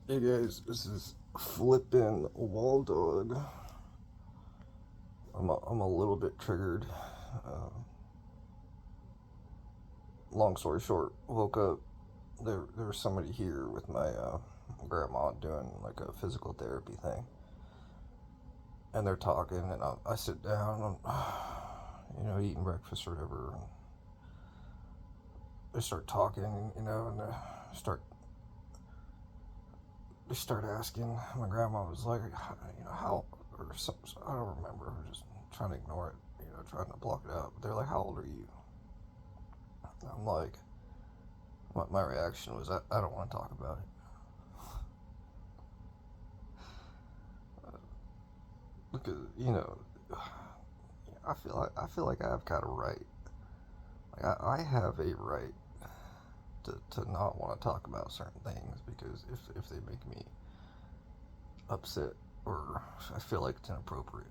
Hey guys, this is Flippin' Waldog. I'm a little bit triggered. Uh, Long story short, woke up. There was somebody here with my grandma doing like a physical therapy thing, and they're talking, and I sit down, and eating breakfast or whatever. And they start talking, and start they start asking. My grandma was like, how or some, I don't remember. I'm just trying to ignore it, trying to block it out. But they're like, how old are you? I'm like, my reaction was, I don't want to talk about it. Because, I feel like I have kind of right. Like I have a right to not want to talk about certain things because if they make me upset or I feel like it's inappropriate.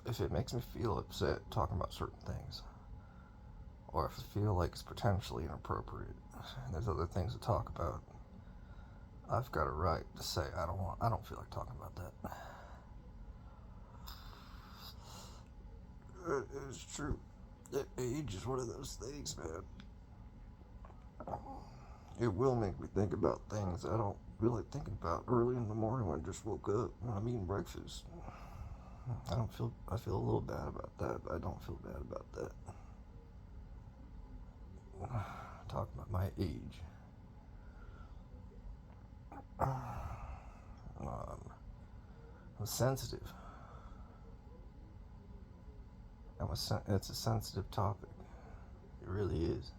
If it makes me feel upset talking about certain things, or if I feel like it's potentially inappropriate, and there's other things to talk about, I've got a right to say I don't feel like talking about that. It's true. Age is one of those things, man. It will make me think about things I don't really think about early in the morning when I just woke up when I'm eating breakfast. I feel a little bad about that, but I don't feel bad about that. Talking about my age. Um, I'm sensitive. It's a sensitive topic. It really is.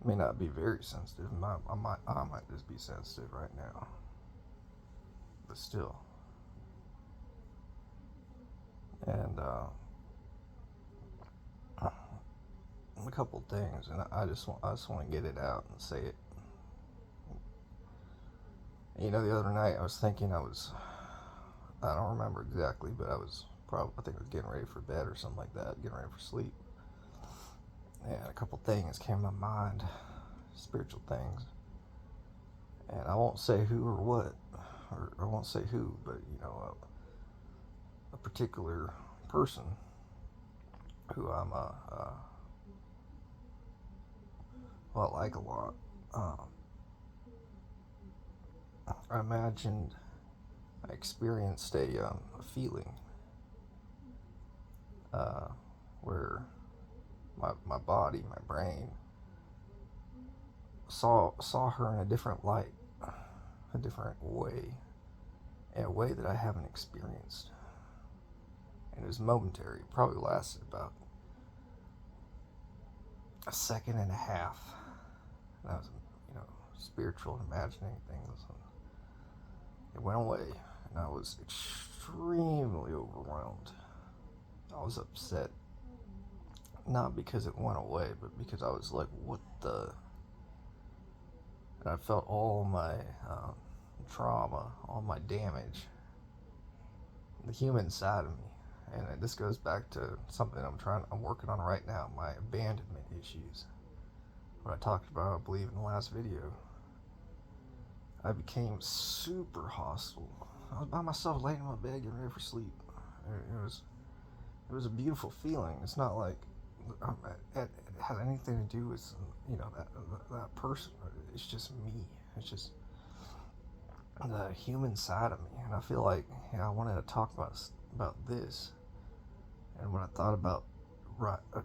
It may not be very sensitive. I might just be sensitive right now, but still. And a couple things, and I just want to get it out and say it. The other night I was thinking I don't remember exactly, but I think I was getting ready for bed or something like that, getting ready for sleep. And a couple things came to my mind, spiritual things. And I won't say who or what, or I won't say who, but a particular person who well, I like a lot. Um, I imagined I experienced a feeling uh, where my body, my brain saw her in a different light, a different way, in a way that I haven't experienced. And it was momentary. It probably lasted about a second and a half. And I was, you know, spiritual, imagining things. And it went away, and I was extremely overwhelmed. I was upset, not because it went away, but because I was like, what the? And I felt all my trauma, all my damage, the human side of me. And this goes back to something I'm working on right now, my abandonment issues. What I talked about, I believe, in the last video. I became super hostile. I was by myself laying in my bed getting ready for sleep. It was a beautiful feeling. It's not like it has anything to do with that person. It's just me. It's just the human side of me, and I feel like I wanted to talk about this, and when I thought about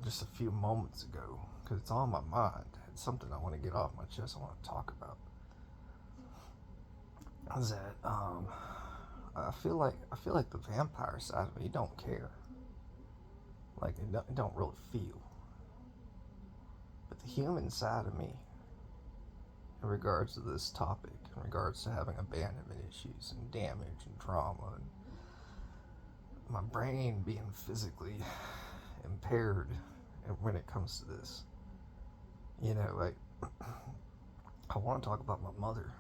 just a few moments ago, because it's on my mind, it's something I want to get off my chest. I want to talk about is that I feel like the vampire side of me don't care, like it don't really feel, but the human side of me, in regards to this topic, in regards to having abandonment issues and damage and trauma and my brain being physically impaired when it comes to this. Like I want to talk about my mother.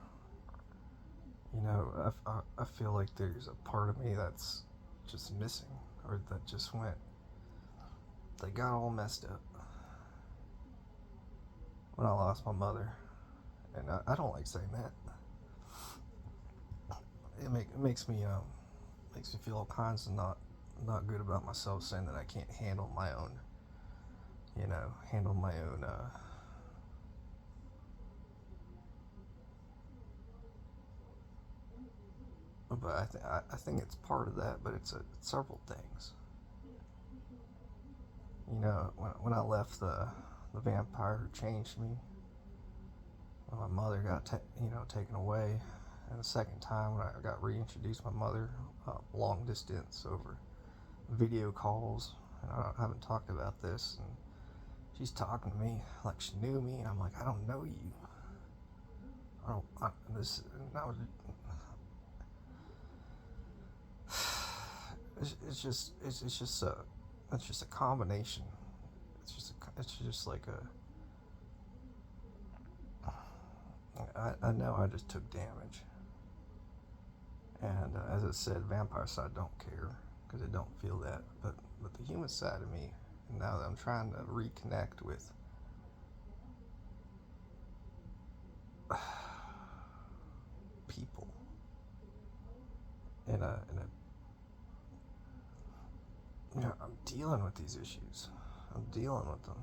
I feel like there's a part of me that's just missing or that just went. They got all messed up when I lost my mother, And I don't like saying that. It makes me feel all kinds of not good about myself, saying that I can't handle my own, handle my own. But I think it's part of that, but it's several things. When I left, the vampire who changed me, when my mother got taken away, and the second time when I got reintroduced to my mother, long distance over video calls, and I haven't talked about this, and she's talking to me like she knew me, and I'm like, I don't know you. I don't. This. And I was, it's just a combination. It's just like I know I just took damage, and as I said, vampire side don't care because I don't feel that, but the human side of me, now that I'm trying to reconnect with people I'm dealing with these issues. I'm dealing with them.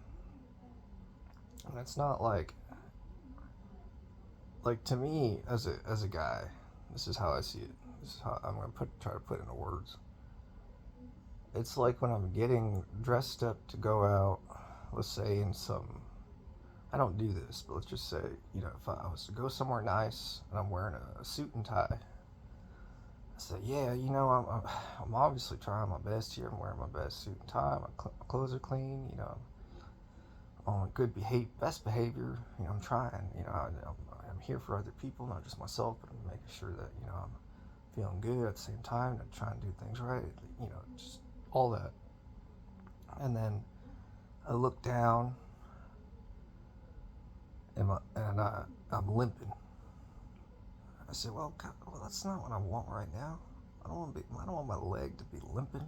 And it's not like to me as a guy, this is how I see it. This is how I'm going to try to put into words. It's like when I'm getting dressed up to go out, let's say in some, I don't do this, but let's just say, if I was to go somewhere nice and I'm wearing a suit and tie, I say, yeah, I'm obviously trying my best here. I'm wearing my best suit and tie. My clothes are clean. I'm on good best behavior. I'm trying. I'm here for other people, not just myself, but I'm making sure that I'm feeling good at the same time. And trying to do things right. Just all that. And then I look down, and I'm limping. I said, well, God, that's not what I want right now. I don't want my leg to be limping.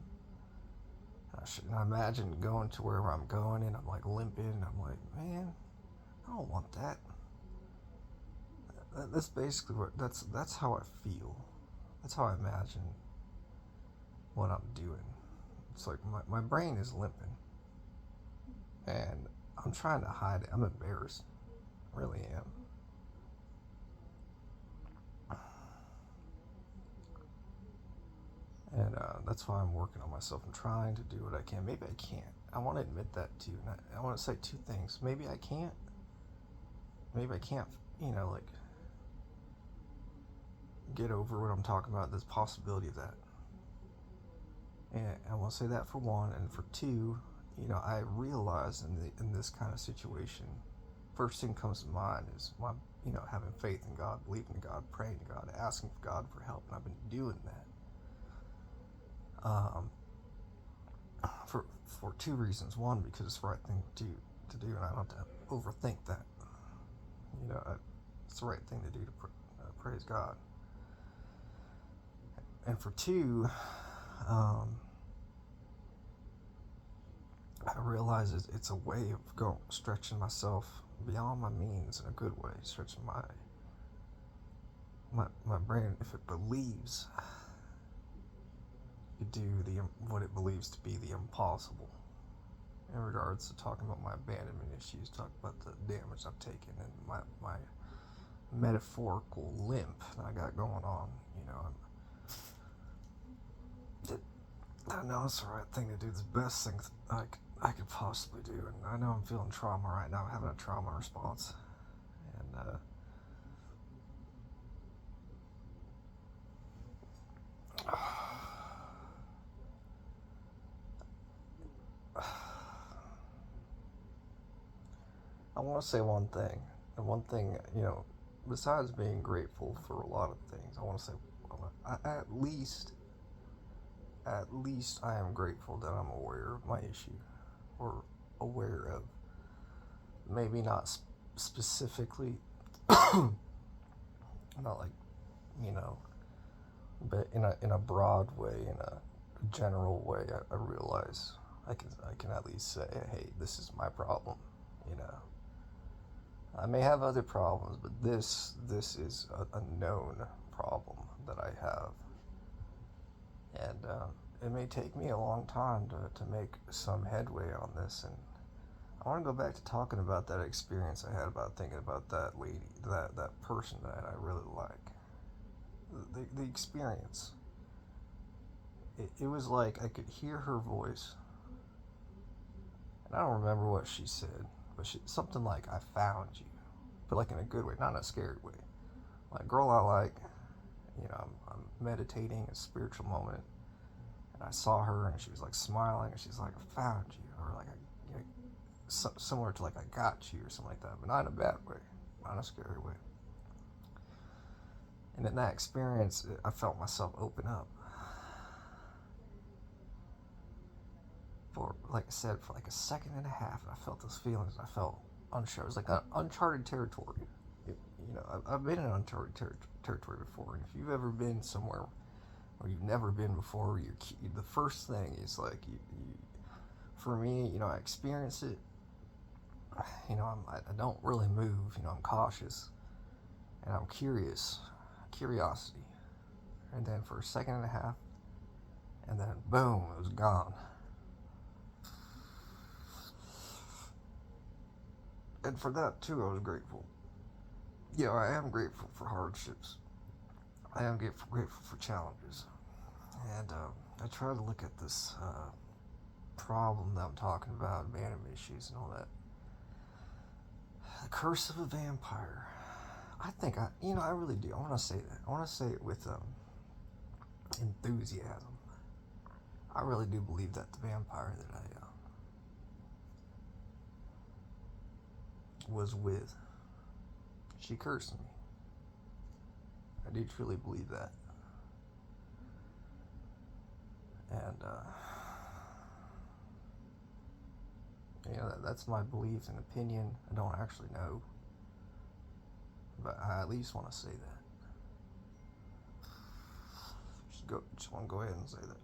I imagine going to wherever I'm going, and I'm like limping. And I'm like, man, I don't want that. That's basically that's how I feel. That's how I imagine what I'm doing. It's like my brain is limping, and I'm trying to hide it. I'm embarrassed. I really am. And that's why I'm working on myself. I'm trying to do what I can. Maybe I can't. I want to admit that too. And I want to say two things. Maybe I can't. Maybe I can't, get over what I'm talking about. There's a possibility of that. And I want to say that for one. And for two, I realize in this kind of situation, first thing comes to mind is my, having faith in God, believing in God, praying to God, asking God for help. And I've been doing that. For two reasons. One, because it's the right thing to do, and I don't have to overthink that. It's the right thing to do to praise God. And for two, I realize it's a way of stretching myself beyond my means in a good way, stretching my brain, if it believes do what it believes to be the impossible in regards to talking about my abandonment issues, talk about the damage I've taken, and my metaphorical limp that I got going on. I know it's the right thing to do. It's the best thing I could possibly do, and I know I'm feeling trauma right now. I'm having a trauma response, and I want to say one thing. And one thing, besides being grateful for a lot of things, I want to say, at least I am grateful that I'm aware of my issue, or aware of, maybe not specifically, not like, but in a broad way, in a general way, I realize I can at least say, hey, this is my problem, I may have other problems, but this is a known problem that I have, and it may take me a long time to make some headway on this. And I want to go back to talking about that experience I had about thinking about that lady, that person that I really like. The experience. It was like I could hear her voice, and I don't remember what she said, but something like "I found you," but like in a good way, not in a scary way. Like, girl I like, I'm meditating, a spiritual moment, and I saw her, and she was like smiling, and she's like, "I found you," or like, similar to like, "I got you," or something like that, but not in a bad way, not in a scary way. And in that experience, I felt myself open up. For, like I said, for like a second and a half, and I felt those feelings. I felt unsure. It was like uncharted territory. I've been in uncharted territory before, and if you've ever been somewhere where you've never been before, the first thing is like for me, I experience it. I don't really move. I'm cautious, and I'm curiosity, and then for a second and a half, and then boom, it was gone. And for that too, I was grateful. I am grateful for hardships. I am grateful for challenges, and I try to look at this problem that I'm talking about, abandonment issues, and all that. The curse of a vampire. I think I really do. I want to say that. I want to say it with enthusiasm. I really do believe that the vampire that I was with, she cursed me. I do truly believe that. And, that's my belief and opinion. I don't actually know. But I at least want to say that. Just want to go ahead and say that.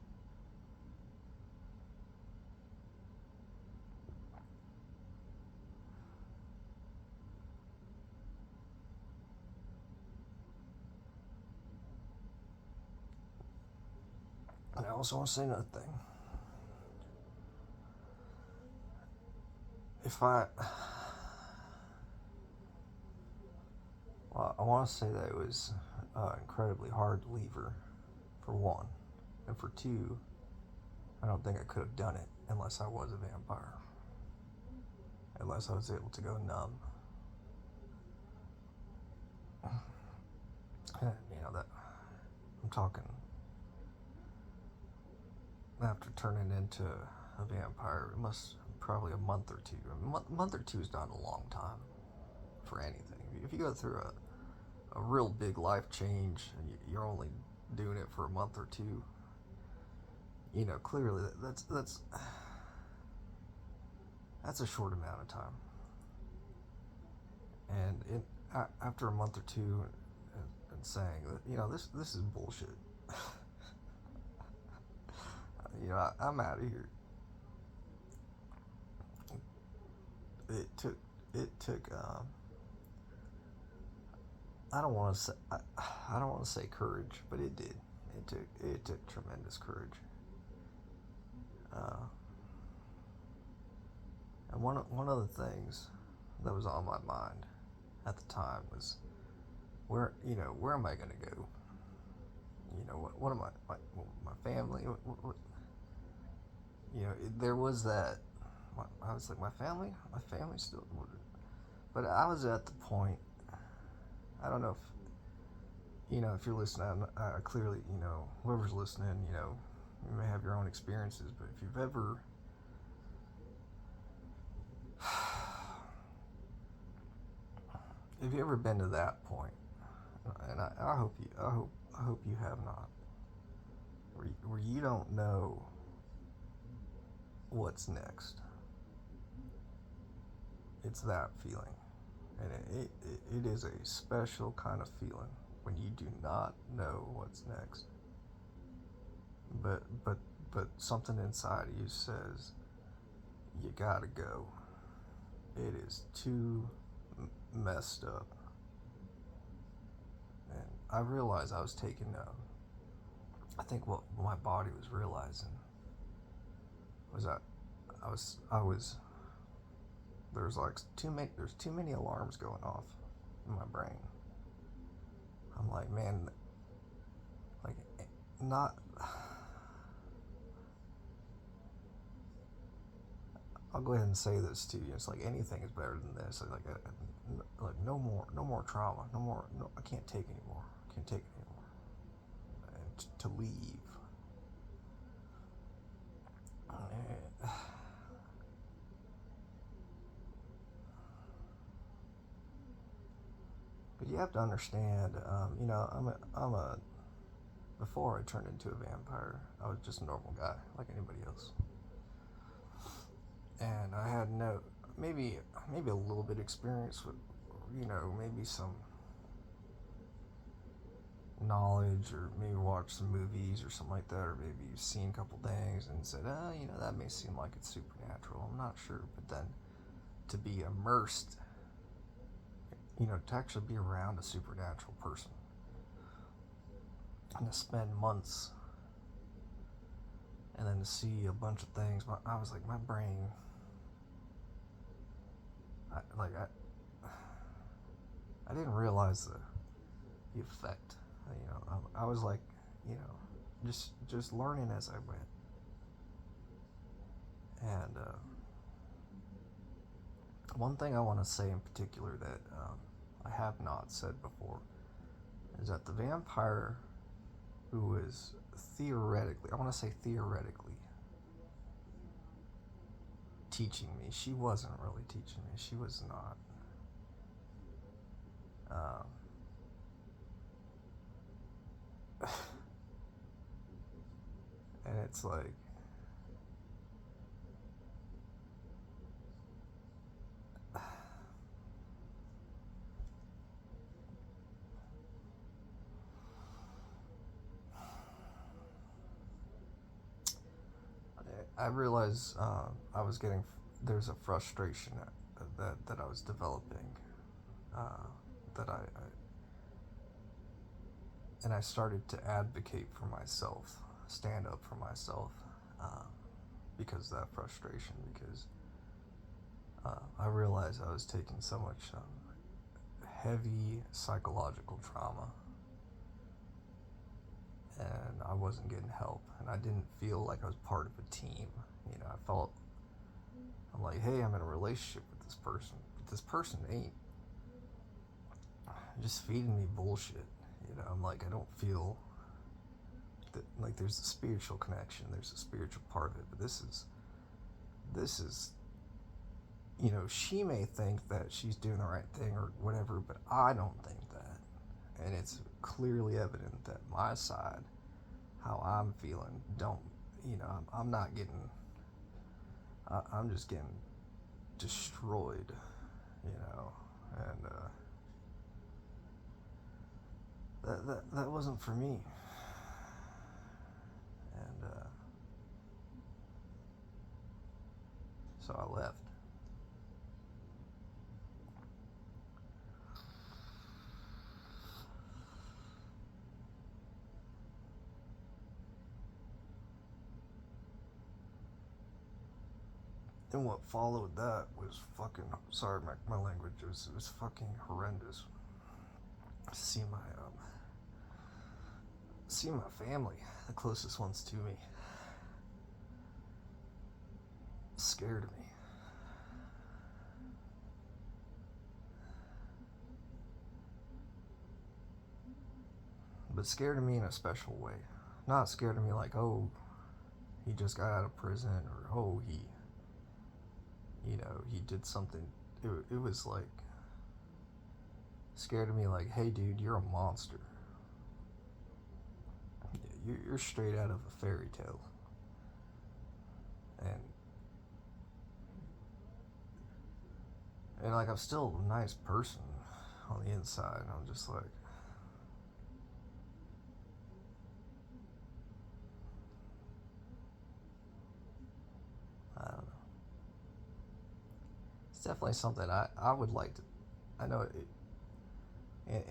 And I also want to say another thing. I want to say that it was incredibly hard to leave her, for one. And for two, I don't think I could have done it unless I was a vampire. Unless I was able to go numb. That I'm talking after turning into a vampire, it must probably a month or two. A month or two is not a long time for anything. If you go through a real big life change and you're only doing it for a month or two, clearly that's a short amount of time. And after a month or two, and saying that this is bullshit. I'm out of here. It took I don't want to say I don't want to say courage, but it did. It took tremendous courage. And one of the things that was on my mind at the time was where am I going to go? What am my family? There was that. I was like, my family still. But I was at the point. I don't know if you're listening. Clearly, whoever's listening, you may have your own experiences. But if you've ever been to that point, and I hope you have not, where you don't know what's next. It's that feeling, and it is a special kind of feeling when you do not know what's next. But something inside of you says you gotta go. It is too messed up. And I realized I was taking, I think what my body was realizing was that I was, there's too many alarms going off in my brain. I'm like, man, like, not, I'll go ahead and say this to you. It's like anything is better than this. Like no more trauma. No, I can't take anymore. I can't take it anymore. And to leave. But you have to understand, before I turned into a vampire, I was just a normal guy, like anybody else. And I had maybe a little bit experience with, maybe some knowledge, or maybe watch some movies or something like that, or maybe you've seen a couple things and said, that may seem like it's supernatural. I'm not sure. But then to be immersed, to actually be around a supernatural person and to spend months and then to see a bunch of things, I was like, my brain, I didn't realize the effect. I was like, just learning as I went. And one thing I want to say in particular that I have not said before is that the vampire who was theoretically, I want to say theoretically, teaching me, she wasn't really teaching me. She was not. And it's like, I realized there's a frustration that I was developing, and I started to advocate for myself, stand up for myself, because of that frustration, because I realized I was taking so much heavy psychological trauma, and I wasn't getting help, and I didn't feel like I was part of a team. I'm like, hey, I'm in a relationship with this person, but this person ain't just feeding me bullshit. I'm like, I don't feel that, like, there's a spiritual connection, there's a spiritual part of it, but this is, she may think that she's doing the right thing or whatever, but I don't think that. And it's clearly evident that my side, how I'm feeling, I'm not getting, I'm just getting destroyed, and that wasn't for me. And so I left. And what followed that was fucking, sorry, my language, it was fucking horrendous. See my family, the closest ones to me, scared me. But scared of me in a special way. Not scared of me like, oh, he just got out of prison, or oh, he did something. It was like, scared of me like, hey dude, you're a monster. You're straight out of a fairy tale. And like, I'm still a nice person on the inside. I'm just like, I don't know. It's definitely something I would like to I know it,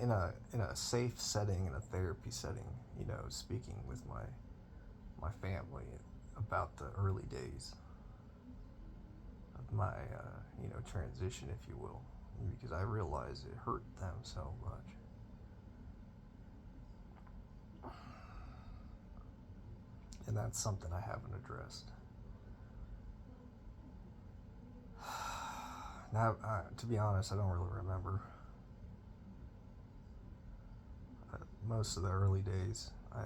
in a safe setting, in a therapy setting, you know, speaking with my family about the early days of my you know, transition, if you will, because I realized it hurt them so much. And that's something I haven't addressed. Now, to be honest, I don't really remember most of the early days. I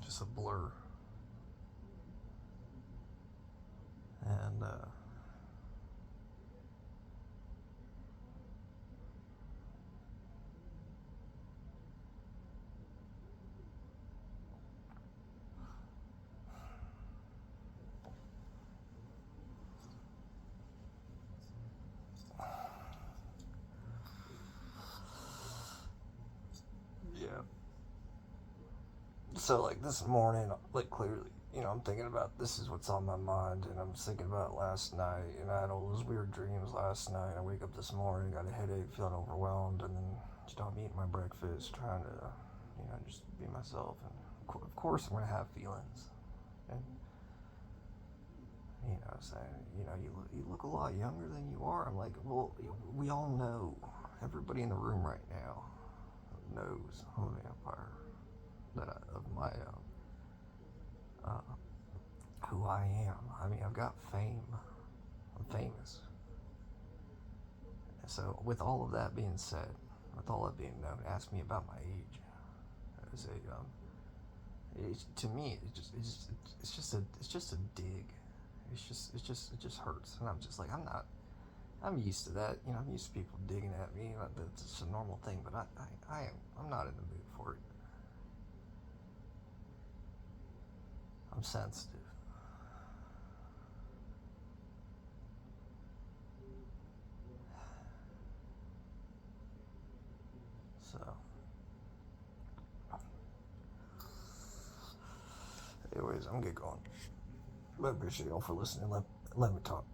just a blur, and yeah. So like this morning, like clearly, you know, I'm thinking about this is what's on my mind, and I'm thinking about last night, and I had all those weird dreams last night. I wake up this morning, got a headache, feeling overwhelmed, and then just I'm eating my breakfast, trying to, you know, just be myself. And of course, I'm gonna have feelings, and you know, saying, you know, you look a lot younger than you are. I'm like, well, we all know. Everybody in the room right now knows I'm a vampire. That of my who I am. I mean, I've got fame. I'm famous. So, with all of that being said, with all that being known, ask me about my age. As a to me, it's just a dig. It just hurts, and I'm just like, I'm used to that. You know, I'm used to people digging at me. That's just a normal thing. But I'm not in the mood for it. I'm sensitive. So, anyways, I'm gonna get going. But I appreciate y'all for listening. Let me talk.